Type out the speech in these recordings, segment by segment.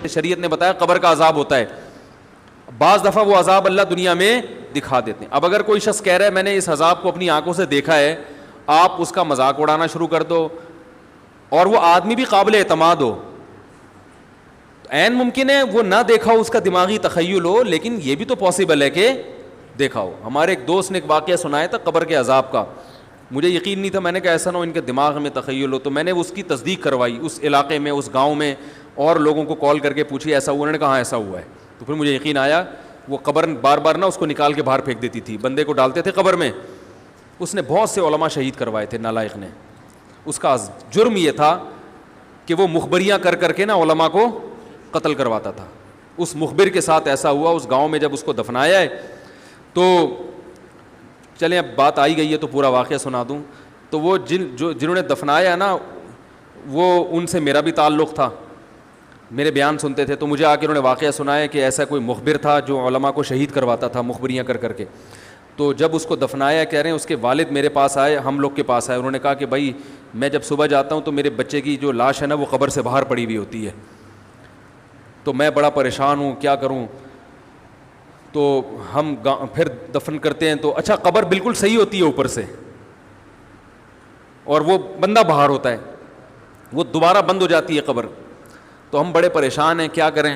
شریعت نے بتایا قبر کا عذاب ہوتا ہے. بعض دفعہ وہ عذاب اللہ دنیا میں دکھا دیتے ہیں. اب اگر کوئی شخص کہہ رہا ہے میں نے اس عذاب کو اپنی آنکھوں سے دیکھا ہے, آپ اس کا مذاق اڑانا شروع کر دو, اور وہ آدمی بھی قابل اعتماد ہو, عین ممکن ہے وہ نہ دیکھا ہو, اس کا دماغی تخیل ہو, لیکن یہ بھی تو پاسبل ہے کہ دیکھا ہو. ہمارے ایک دوست نے ایک واقعہ سنایا تھا قبر کے عذاب کا, مجھے یقین نہیں تھا, میں نے کہا ایسا نہ ہو ان کے دماغ میں تخیل ہو, تو میں نے اس کی تصدیق کروائی اس علاقے میں, اس گاؤں میں, اور لوگوں کو کال کر کے پوچھی ایسا ہوا, انہوں نے کہا ہاں ایسا ہوا ہے. تو پھر مجھے یقین آیا. وہ قبر بار بار نا اس کو نکال کے باہر پھینک دیتی تھی, بندے کو ڈالتے تھے قبر میں. اس نے بہت سے علماء شہید کروائے تھے نالائق نے. اس کا جرم یہ تھا کہ وہ مخبریاں کر کر کے نا علماء کو قتل کرواتا تھا. اس مخبر کے ساتھ ایسا ہوا اس گاؤں میں. جب اس کو دفنایا ہے تو چلیں اب بات آئی گئی ہے تو پورا واقعہ سنا دوں. تو وہ جنہوں نے دفنایا نا, وہ ان سے میرا بھی تعلق تھا, میرے بیان سنتے تھے, تو مجھے آ کے انہوں نے واقعہ سنایا کہ ایسا کوئی مخبر تھا جو علماء کو شہید کرواتا تھا مخبریاں کر کر کے. تو جب اس کو دفنایا, کہہ رہے ہیں اس کے والد میرے پاس آئے, ہم لوگ کے پاس آئے, انہوں نے کہا کہ بھائی میں جب صبح جاتا ہوں تو میرے بچے کی جو لاش ہے نا وہ قبر سے باہر پڑی ہوئی ہوتی ہے, تو میں بڑا پریشان ہوں, کیا کروں. تو ہم پھر دفن کرتے ہیں تو اچھا قبر بالکل صحیح ہوتی ہے اوپر سے, اور وہ بندہ باہر ہوتا ہے, وہ دوبارہ بند ہو جاتی ہے قبر. تو ہم بڑے پریشان ہیں, کیا کریں.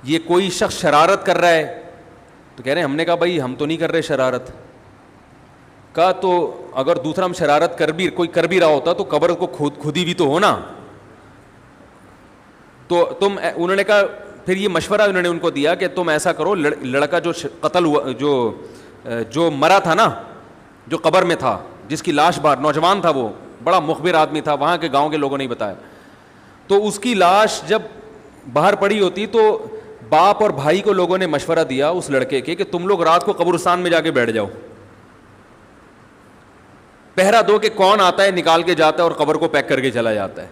یہ کوئی شخص شرارت کر رہا ہے, تو کہہ رہے ہیں, ہم نے کہا بھائی ہم تو نہیں کر رہے شرارت. کہا تو اگر دوسرا ہم شرارت کوئی کر بھی رہا ہوتا تو قبر کو کھودی بھی تو ہونا. تو انہوں نے کہا, پھر یہ مشورہ انہوں نے ان کو دیا کہ تم ایسا کرو, لڑکا جو قتل ہوا, جو مرا تھا نا, جو قبر میں تھا, جس کی لاش باہر, نوجوان تھا, وہ بڑا مخبر آدمی تھا, وہاں کے گاؤں کے لوگوں نے بتایا. تو اس کی لاش جب باہر پڑی ہوتی تو باپ اور بھائی کو لوگوں نے مشورہ دیا اس لڑکے کے کہ تم لوگ رات کو قبرستان میں جا کے بیٹھ جاؤ, پہرا دو کہ کون آتا ہے نکال کے جاتا ہے اور قبر کو پیک کر کے چلا جاتا ہے.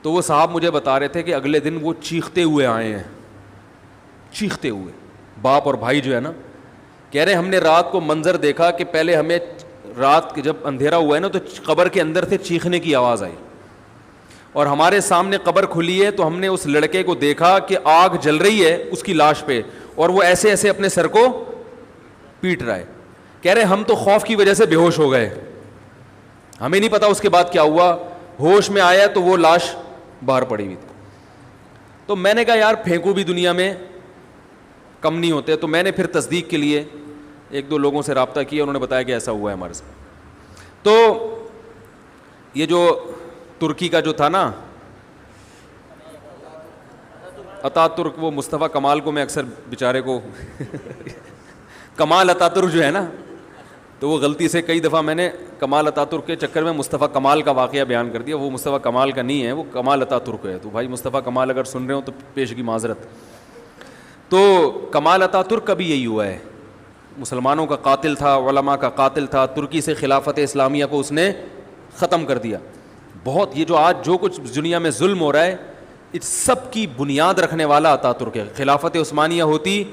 تو وہ صاحب مجھے بتا رہے تھے کہ اگلے دن وہ چیختے ہوئے آئے ہیں, چیختے ہوئے, باپ اور بھائی جو ہے نا, کہہ رہے ہم نے رات کو منظر دیکھا کہ پہلے ہمیں رات کے جب اندھیرا ہوا ہے نا تو قبر کے اندر سے چیخنے کی آواز آئی, اور ہمارے سامنے قبر کھلی ہے تو ہم نے اس لڑکے کو دیکھا کہ آگ جل رہی ہے اس کی لاش پہ, اور وہ ایسے ایسے اپنے سر کو پیٹ رہا ہے. کہہ رہے ہم تو خوف کی وجہ سے بے ہوش ہو گئے, ہمیں نہیں پتا اس کے بعد کیا ہوا. ہوش میں آیا تو وہ لاش باہر پڑی ہوئی تھی. تو میں نے کہا یار پھینکو بھی دنیا میں کم نہیں ہوتے. تو میں نے پھر تصدیق کے لیے ایک دو لوگوں سے رابطہ کیا, انہوں نے بتایا کہ ایسا ہوا ہے ہمارے ساتھ. تو یہ جو ترکی کا جو تھا نا عطا ترک, وہ مصطفیٰ کمال کو میں اکثر بیچارے کو کمال عطا ترک جو ہے نا, تو وہ غلطی سے کئی دفعہ میں نے کمال عطا ترک کے چکر میں مصطفیٰ کمال کا واقعہ بیان کر دیا. وہ مصطفیٰ کمال کا نہیں ہے, وہ کمال عطا ترک ہے. تو بھائی مصطفیٰ کمال اگر سن رہے ہو تو پیشگی معذرت. تو کمال عطا ترک کا بھی یہی ہوا ہے, مسلمانوں کا قاتل تھا, علماء کا قاتل تھا, ترکی سے خلافت اسلامیہ کو اس نے ختم کر دیا. بہت یہ جو آج جو کچھ دنیا میں ظلم ہو رہا ہے اس سب کی بنیاد رکھنے والا عطا ترک ہے. خلافت عثمانیہ ہوتی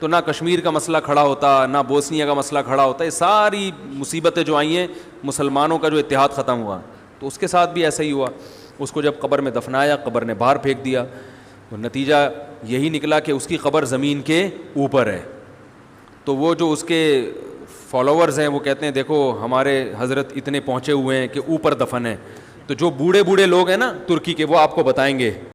تو نہ کشمیر کا مسئلہ کھڑا ہوتا, نہ بوسنیا کا مسئلہ کھڑا ہوتا. یہ ساری مصیبتیں جو آئی ہیں, مسلمانوں کا جو اتحاد ختم ہوا, تو اس کے ساتھ بھی ایسا ہی ہوا. اس کو جب قبر میں دفنایا, قبر نے باہر پھینک دیا, تو نتیجہ یہی نکلا کہ اس کی قبر زمین کے اوپر ہے. تو وہ جو اس کے فالوورز ہیں وہ کہتے ہیں دیکھو ہمارے حضرت اتنے پہنچے ہوئے ہیں کہ اوپر دفن ہے. تو جو بوڑھے بوڑھے لوگ ہیں نا ترکی کے, وہ آپ کو بتائیں گے